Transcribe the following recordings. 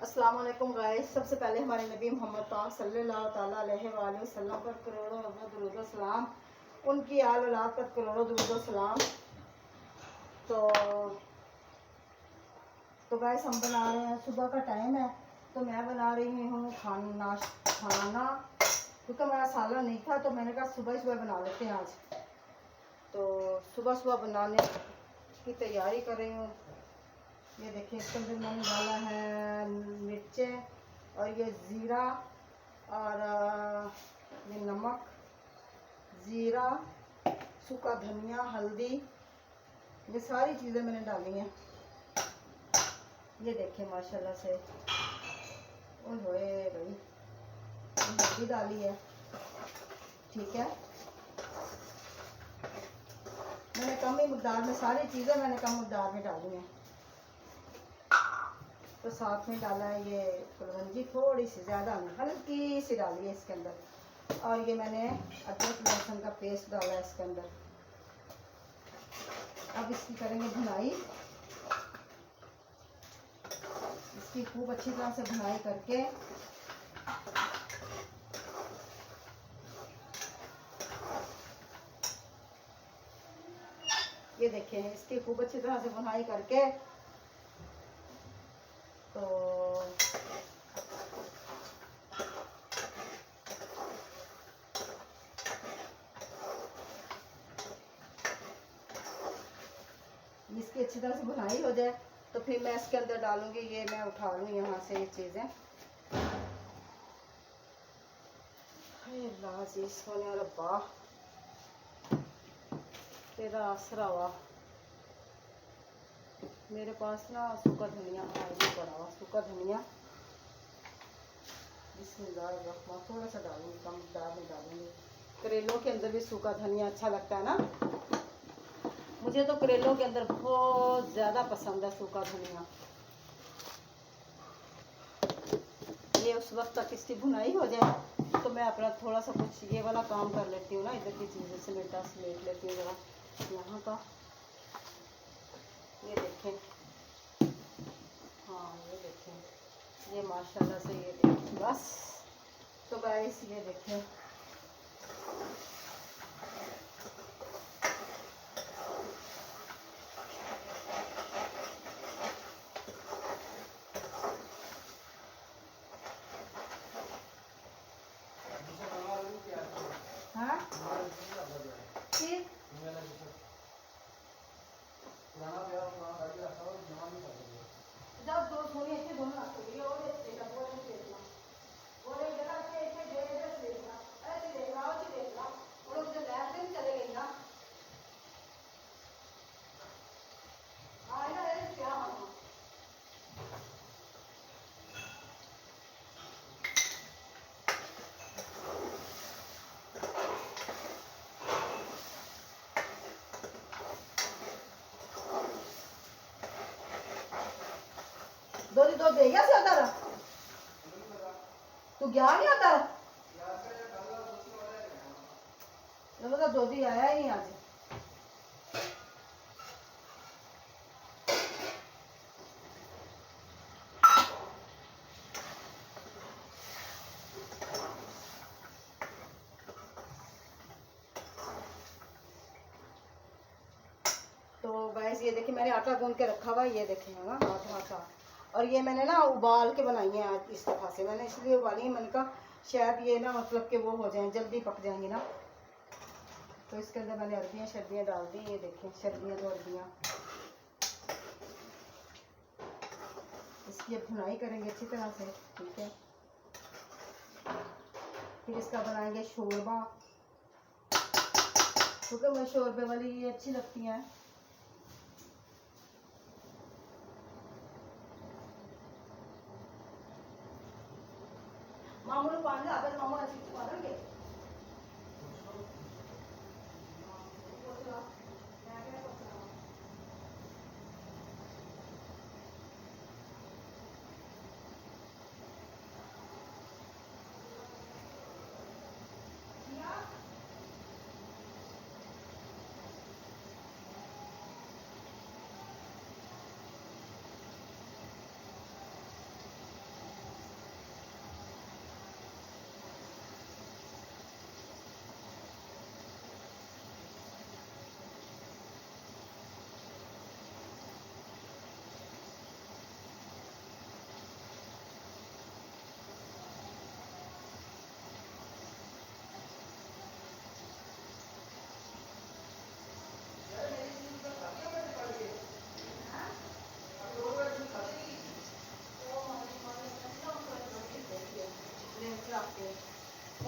अस्सलाम वालेकुम गाइस। सबसे पहले हमारे नबी मोहम्मद पाक सल्लल्लाहु ताला अलैहि वसल्लम पर करोड़ों दुरूद व सलाम, उनकी आल औलाद पर करोड़ों दुरूद व सलाम। तो गाइस हम बना रहे हैं, सुबह का टाइम है तो मैं बना रही हूँ खाना क्योंकि मेरा सालन नहीं था तो मैंने कहा सुबह सुबह बना लेते हैं आज। तो सुबह सुबह बनाने की तैयारी कर रही हूँ। ये देखिए इसके अंदर मैंने डाला है मिर्चें और ये ज़ीरा और ये नमक, ज़ीरा, सूखा धनिया, हल्दी, ये सारी चीज़ें मैंने डाली हैं। ये देखिए माशाल्लाह से होए भाई हल्दी डाली है, ठीक है। मैंने कम ही मकदार में सारी चीज़ें मैंने कम मकदार में डाली हैं। तो साथ में डाला है ये कुलवंजी, थोड़ी सी, ज़्यादा नहीं, हल्की सी डाली है इसके अंदर। और ये मैंने अदरक लहसुन का पेस्ट डाला है इसके अंदर। अब इसकी करेंगे भुनाई। इसकी खूब अच्छी तरह से भुनाई करके ये देखें, इसकी खूब अच्छी तरह से भुनाई करके तो इसकी अच्छी तरह से भुनाई हो जाए तो फिर मैं इसके अंदर डालूंगी, ये मैं उठा लूँ यहाँ से ये चीज़ें। अल्लाह अजीज होने रब्बा तेरा आसरा हुआ। मेरे पास ना सूखा धनिया पड़ा हुआ, सूखा धनिया बिस्मिल्लाह थोड़ा सा डालूंगी, कम दाल में डालूंगी। करेलों के अंदर भी सूखा धनिया अच्छा लगता है ना, मुझे तो करेलों के अंदर बहुत ज़्यादा पसंद है सूखा धनिया। ये उस वक्त तक इसकी भुनाई हो जाए तो मैं अपना थोड़ा सा कुछ ये वाला काम कर लेती हूँ ना, इधर की चीज़ें समेटा समेट लेती हूँ ज़रा यहाँ का। ये देखें, हाँ ये देखें, ये माशाल्लाह से ये देखें बस। तो गाइस ये देखें, हाँ ठीक जब दो थोड़ी ऐसे दोनों रखोगे और देखना वो नहीं देखना, वो एक जगह से ऐसे देखना, ऐसे देखना और लोग जो लैब में चले गए ना, हाँ ना ऐसे क्या होना। दो दो दे गया से आता रहा तू गया नहीं आता तो दो दी आया ही नहीं आज। तो गैस ये देखिए मैंने आटा गूंद के रखा हुआ है, ये देखें ना आटा। और ये मैंने ना उबाल के बनाई है आज इस तरह से, मैंने इसलिए उबाली है, मैंने कहा शायद ये ना मतलब कि वो हो जाए, जल्दी पक जाएंगी ना। तो इसके अंदर मैंने अरबियाँ शरबियाँ डाल दी, ये देखें शरबियाँ तो अरबियाँ। इसकी अब भुनाई करेंगे अच्छी तरह से, ठीक है। फिर इसका बनाएंगे शोरबा, क्योंकि मुझे शोरबे वाली ये अच्छी लगती हैं। मामू ने पानी ला दे, मामू ऐसे पा देंगे।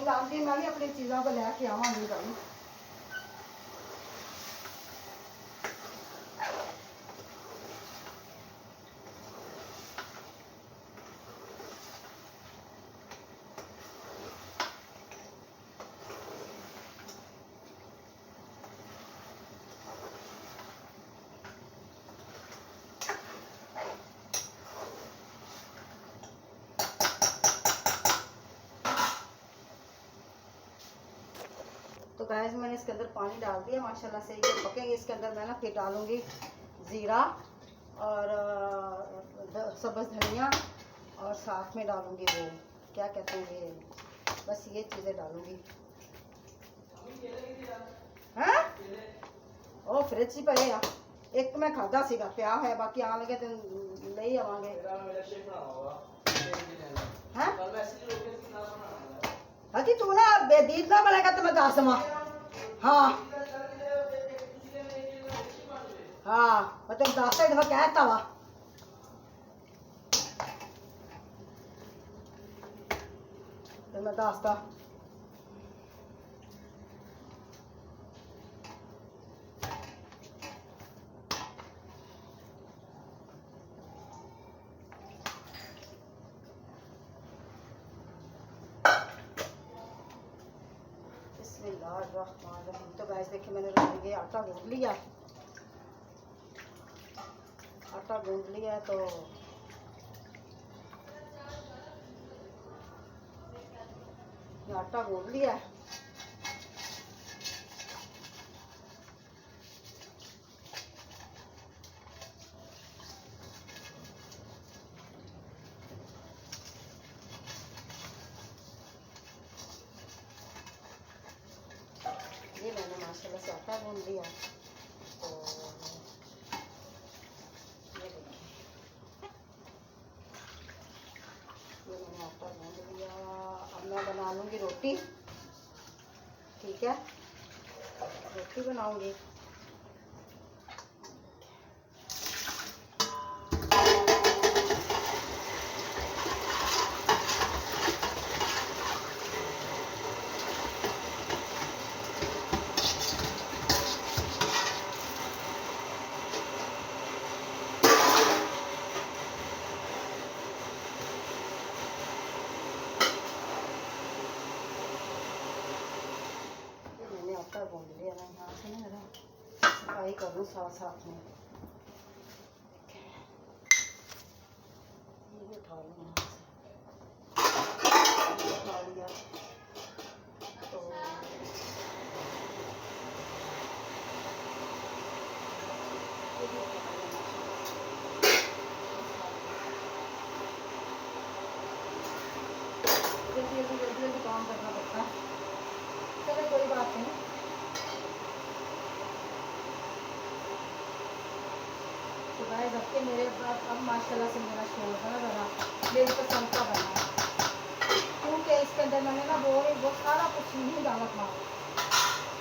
हूँ आगे मैं भी अपनी चीज़ों को लैके आवांगी कल। तो गैस मैंने इसके अंदर पानी डाल दिया माशाल्लाह से, ये पकेंगे। इसके अंदर मैं ना फिर डालूंगी ज़ीरा और सब्ज़ धनिया और साथ में डालूंगी वो क्या कहते हैं ये, बस ये चीज़ें डालूंगी। हैं ओ फ्रिज ही पड़े यार, एक मैं खादा सीगा पिया है, बाकी आने लगे तो नहीं आवांगे। हैं हकी तू ना बेदीद ना बनेगा तो मैं दस वा। हाँ हाँ मैं तुम 10 दफा कहता वा। तो मैं दसता बिस्मिल्लाहिर्रहमानिर्रहीम। तो गाइस देखिए मैंने ये आटा गूंद लिया, आटा गूंद लिया। तो ये आटा गूंद लिया। ये मैंने माशाल्लाह से आटा गूंद लिया। तो ये देखिए ये मैंने आटा गूंद लिया। अब मैं बना लूँगी रोटी। ठीक है रोटी बनाऊँगी। आटा गूंद लिया मैं यहाँ से ना सफाई कर लूँ साथ साथ में। ये उठा लूँ यहाँ से, उठा लिया। तो जल्दी काम करना पड़ता है। चलो कोई बात नहीं। तो गाइस अब के मेरे पास अब माशाल्लाह से मेरा शोर है ज़रा मेरी पसंद का बना है, क्योंकि इसके अंदर मैंने ना वो सारा कुछ नहीं डाला था।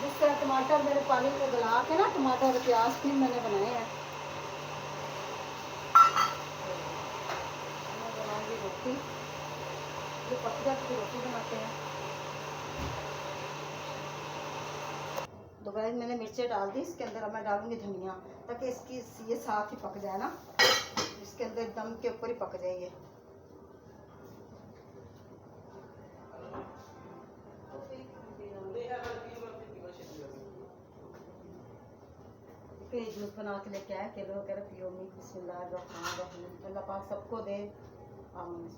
जिस तरह टमाटर मेरे पानी को गला के ना टमाटर और प्याज भी मैंने बनाए हैं। मैं बनाऊँगी रोटी, जो पक जाती है रोटी बनाते हैं। तो गाइस मैंने मिर्चें डाल दी इसके अंदर। अब मैं डालूंगी धनिया, ताकि इसकी ये साथ ही पक जाए ना, इसके अंदर दम के ऊपर ही पक जाएगी। जूस बना के लेके आए, के लोग कह रहे पियो मी। बिस्मिल्लाहिर्रहमानिर्रहीम। अल्लाह पाक सबको दे, आमीन।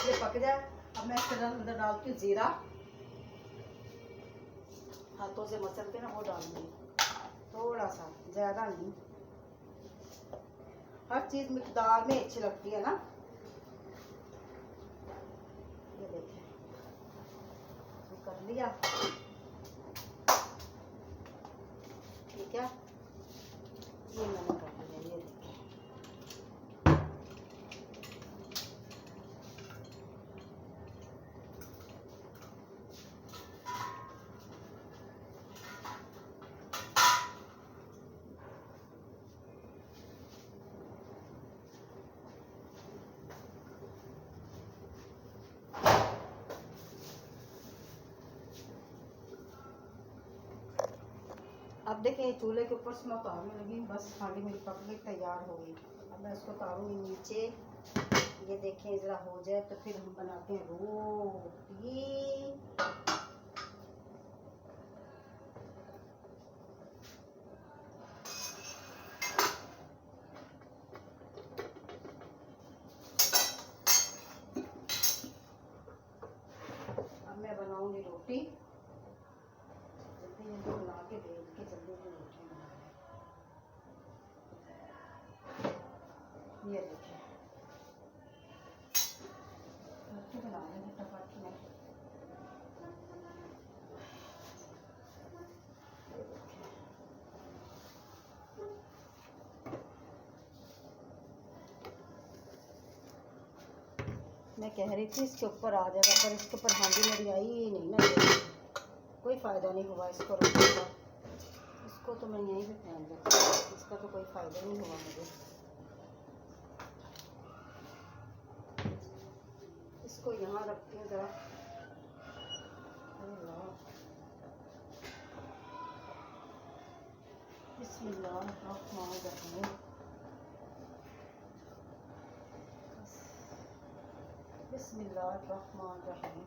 ये पक जाए। अब मैं इसके अंदर डालती हूँ जीरा, हाथों से मसल के ना वो डालूंगी, थोड़ा सा, ज़्यादा नहीं। हर चीज़ मिकदार में अच्छी लगती है ना। ये देखिए कर लिया, ठीक है, ये मैंने कर लिया। ये देखिए अब देखें चूल्हे के ऊपर से मैं उतारने लगी, बस हांडी मेरी पक गई, तैयार हो गई। अब मैं इसको उतारूंगी नीचे। ये देखें ज़रा हो जाए तो फिर हम बनाते हैं रोटी। अब मैं बनाऊंगी रोटी, जल्दी जल्दी बना के बेल के जल्दी जल्दी रोटी बना। ये देखिए रोटी बना रहे हैं फटाफट में। मैं कह रही थी इसके ऊपर आ जाएगा, पर इसके ऊपर हांडी मेरी आई ही नहीं ना। कोई फ़ायदा नहीं हुआ इसको रोटी का। इसको तो मैं यहीं पे फेंक देती हूँ, इसका तो कोई फ़ायदा नहीं हुआ मुझे। इसको यहाँ रखती हूँ ज़रा। बिस्मिल्लाहिर्रहमानिर्रहीम। बिस्मिल्लाहिर्रहमानिर्रहीम।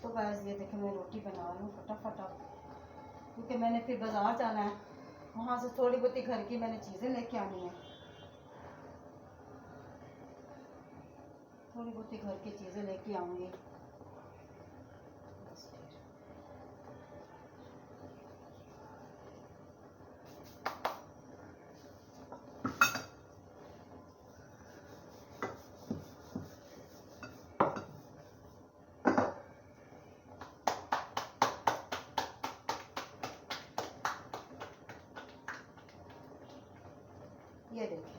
तो गाइस ये देखें मैं रोटी बना लूँ फटाफट अब, क्योंकि मैंने फिर बाज़ार जाना है, वहाँ से थोड़ी बहुत घर की मैंने चीज़ें लेके आनी है, थोड़ी बहुत घर की चीज़ें लेके आऊँगी। ये देखिए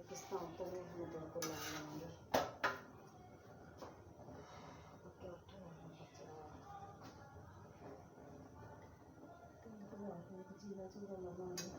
किस्ता होता है, मैं तेरे को ला लाऊंगी। चीला चूरा लगाऊंगी।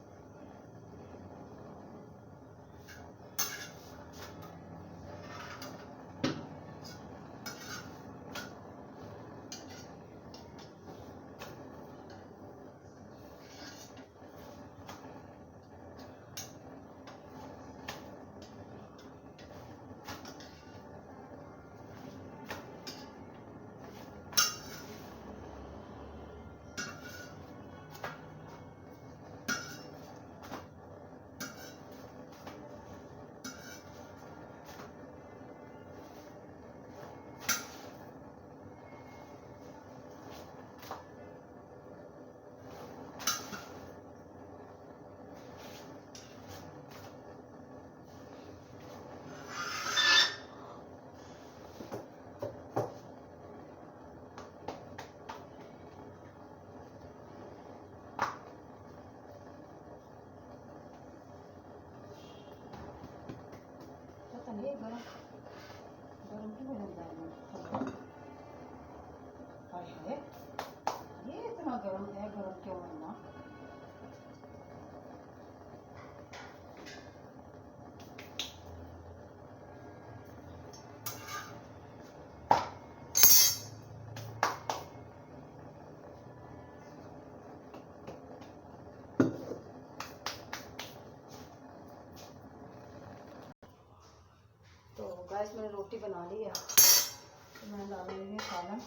गाइस मैंने रोटी बना ली है, तो मैं डाल रही हूँ सालन।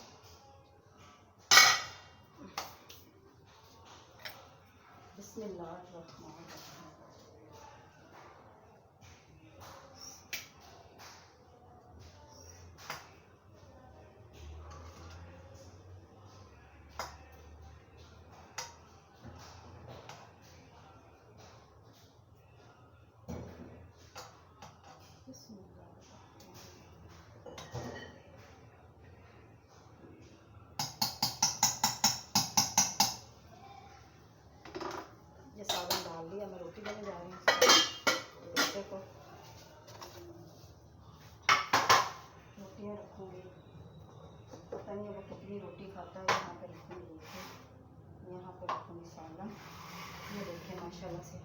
बिस्मिल्लाहिर्रहमानिर्रहीम। ये सालन डाल दिया, मैं रोटी देने जा रही हूँ बेटे को। रोटियाँ रखूँगी, पता नहीं वो कितनी रोटी खाता है। यहाँ पे रखूँगी रोटी, यहाँ पे रखूँगी सालन। ये देखें माशाल्लाह से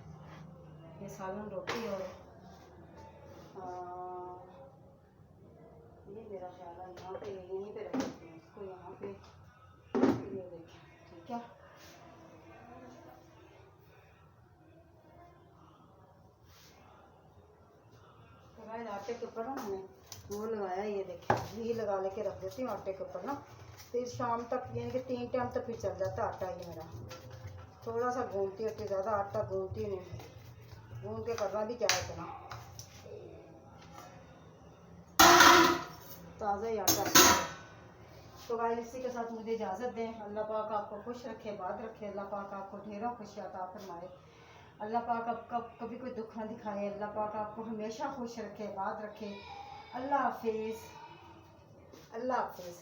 ये सालन रोटी। और ये मेरा ख्याल है यहाँ पे यहीं पे रख देती हूँ इसको, यहाँ पे। ये देखें, ठीक है। तो गाइस आटे के ऊपर ना मैंने वो लगाया, ये देखें घी लगा लेके रख देती हूँ आटे के ऊपर ना, फिर शाम तक यानी कि 3 टाइम तक फिर चल जाता है आटा। ये मेरा थोड़ा सा गूंथती होती, ज़्यादा आटा गूंथती नहीं, गूंथ के करना भी क्या इतना, ताज़ा ही आटा। तो गाइस इसी के साथ मुझे इजाज़त दें। अल्लाह पाक आपको खुश रखे, बात रखे। अल्लाह पाक आपको ढेरों खुशियाँ अता फरमाए। अल्लाह पाक आपका कभी कोई दुख ना दिखाए। अल्लाह पाक आपको हमेशा खुश रखे, बात रखे। अल्लाह हाफिज़, अल्लाह हाफिज़।